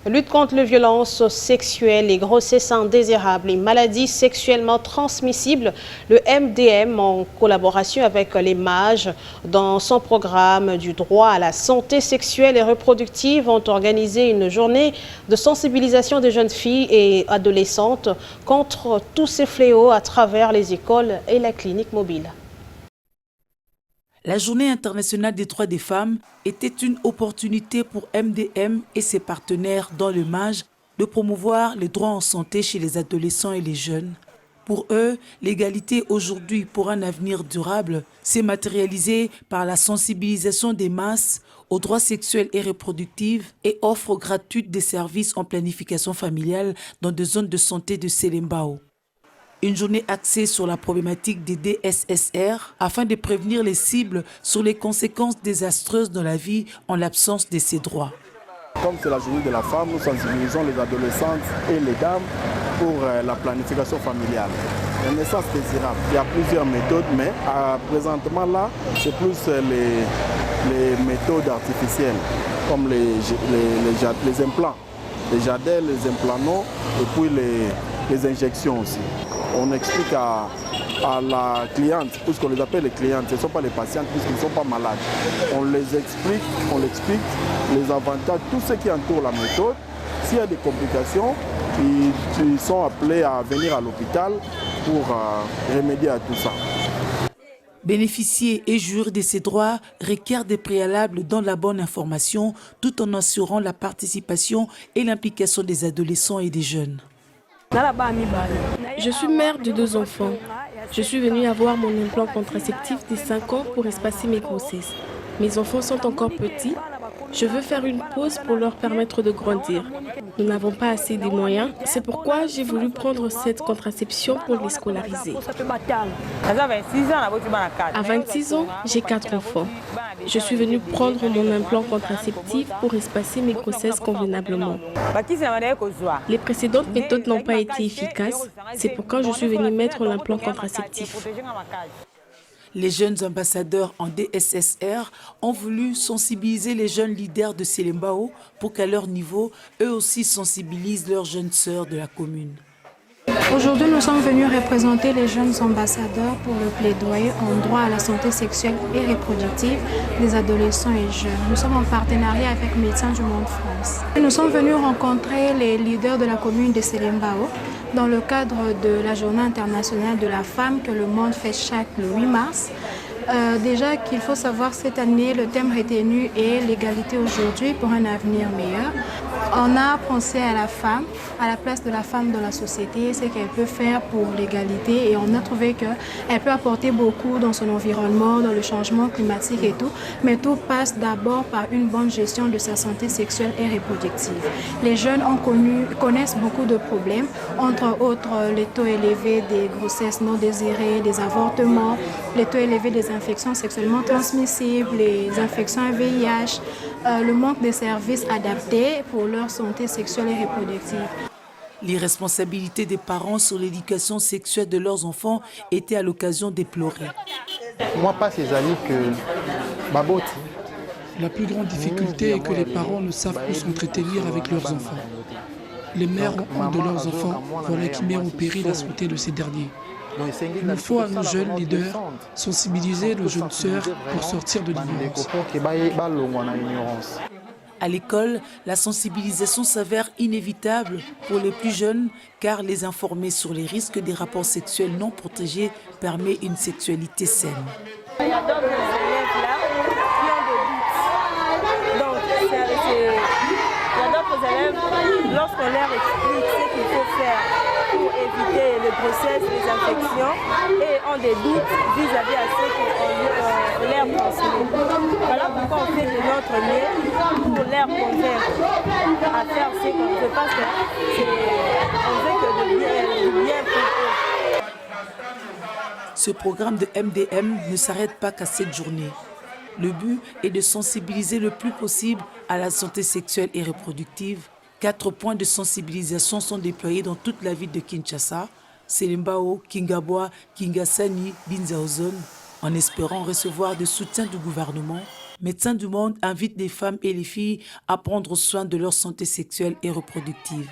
Lutte contre les violences sexuelles, les grossesses indésirables, les maladies sexuellement transmissibles, le MDM en collaboration avec les MAGE dans son programme du droit à la santé sexuelle et reproductive ont organisé une journée de sensibilisation des jeunes filles et adolescentes contre tous ces fléaux à travers les écoles et la clinique mobile. La Journée internationale des droits des femmes était une opportunité pour MDM et ses partenaires dans le MAGE de promouvoir les droits en santé chez les adolescents et les jeunes. Pour eux, l'égalité aujourd'hui pour un avenir durable s'est matérialisée par la sensibilisation des masses aux droits sexuels et reproductifs et offre gratuite des services en planification familiale dans des zones de santé de Selembao. Une journée axée sur la problématique des DSSR afin de prévenir les cibles sur les conséquences désastreuses dans la vie en l'absence de ces droits. Comme c'est la journée de la femme, nous sensibilisons les adolescentes et les dames pour la planification familiale. La naissance désirable, il y a plusieurs méthodes, mais présentement là, c'est plus les méthodes artificielles, comme les implants, les jadelles, les implants et puis les injections aussi. On explique à la cliente, puisqu'on les appelle les clientes, ce ne sont pas les patientes puisqu'ils ne sont pas malades. On l'explique, les avantages, tout ce qui entoure la méthode. S'il y a des complications, ils sont appelés à venir à l'hôpital pour remédier à tout ça. Bénéficier et jouir de ces droits requiert des préalables dans la bonne information tout en assurant la participation et l'implication des adolescents et des jeunes. Je suis mère de 2 enfants. Je suis venue avoir mon implant contraceptif de 5 ans pour espacer mes grossesses. Mes enfants sont encore petits. Je veux faire une pause pour leur permettre de grandir. Nous n'avons pas assez de moyens. C'est pourquoi j'ai voulu prendre cette contraception pour les scolariser. À 26 ans, j'ai 4 enfants. Je suis venue prendre mon implant contraceptif pour espacer mes grossesses convenablement. Les précédentes méthodes n'ont pas été efficaces. C'est pourquoi je suis venue mettre l'implant contraceptif. Les jeunes ambassadeurs en DSSR ont voulu sensibiliser les jeunes leaders de Selembao pour qu'à leur niveau, eux aussi sensibilisent leurs jeunes sœurs de la commune. Aujourd'hui, nous sommes venus représenter les jeunes ambassadeurs pour le plaidoyer en droit à la santé sexuelle et reproductive des adolescents et jeunes. Nous sommes en partenariat avec Médecins du Monde France. Nous sommes venus rencontrer les leaders de la commune de Selembao dans le cadre de la Journée internationale de la femme que le monde fête chaque 8 mars. Déjà qu'il faut savoir cette année, le thème retenu est l'égalité aujourd'hui pour un avenir meilleur. On a pensé à la femme, à la place de la femme dans la société, ce qu'elle peut faire pour l'égalité et on a trouvé qu'elle peut apporter beaucoup dans son environnement, dans le changement climatique et tout, mais tout passe d'abord par une bonne gestion de sa santé sexuelle et reproductive. Les jeunes connaissent beaucoup de problèmes, entre autres les taux élevés des grossesses non désirées, des avortements, les taux élevés des infections sexuellement transmissibles, les infections à VIH, le manque de services adaptés pour leur santé sexuelle et reproductive. L'irresponsabilité des parents sur l'éducation sexuelle de leurs enfants était à l'occasion déplorée. Moi, pas ces amis que Babot. La plus grande difficulté est que les parents ne savent où s'entretenir avec leurs enfants. Les mères ont honte de leurs enfants, voilà qui met en péril la santé de ces derniers. Il nous faut à nos jeunes leaders sensibiliser nos jeunes sœurs pour sortir de l'ignorance. À l'école, la sensibilisation s'avère inévitable pour les plus jeunes car les informer sur les risques des rapports sexuels non protégés permet une sexualité saine. Il y a d'autres élèves là qui ont des doutes. Donc, il y a d'autres élèves, lorsqu'on leur explique ce qu'il faut faire pour éviter les grossesses, les infections, et ont des doutes vis-à-vis à ce qu'on leur transmet. Voilà pourquoi on fait de notre mieux pour leur convaincre à faire ce qu'on veut, parce qu'on veut que du bien pour eux. Ce programme de MDM ne s'arrête pas qu'à cette journée. Le but est de sensibiliser le plus possible à la santé sexuelle et reproductive. 4 points de sensibilisation sont déployés dans toute la ville de Kinshasa, Selembao, Kingabwa, Kingasani, Binzaozone, en espérant recevoir du soutien du gouvernement Médecins du Monde invite les femmes et les filles à prendre soin de leur santé sexuelle et reproductive.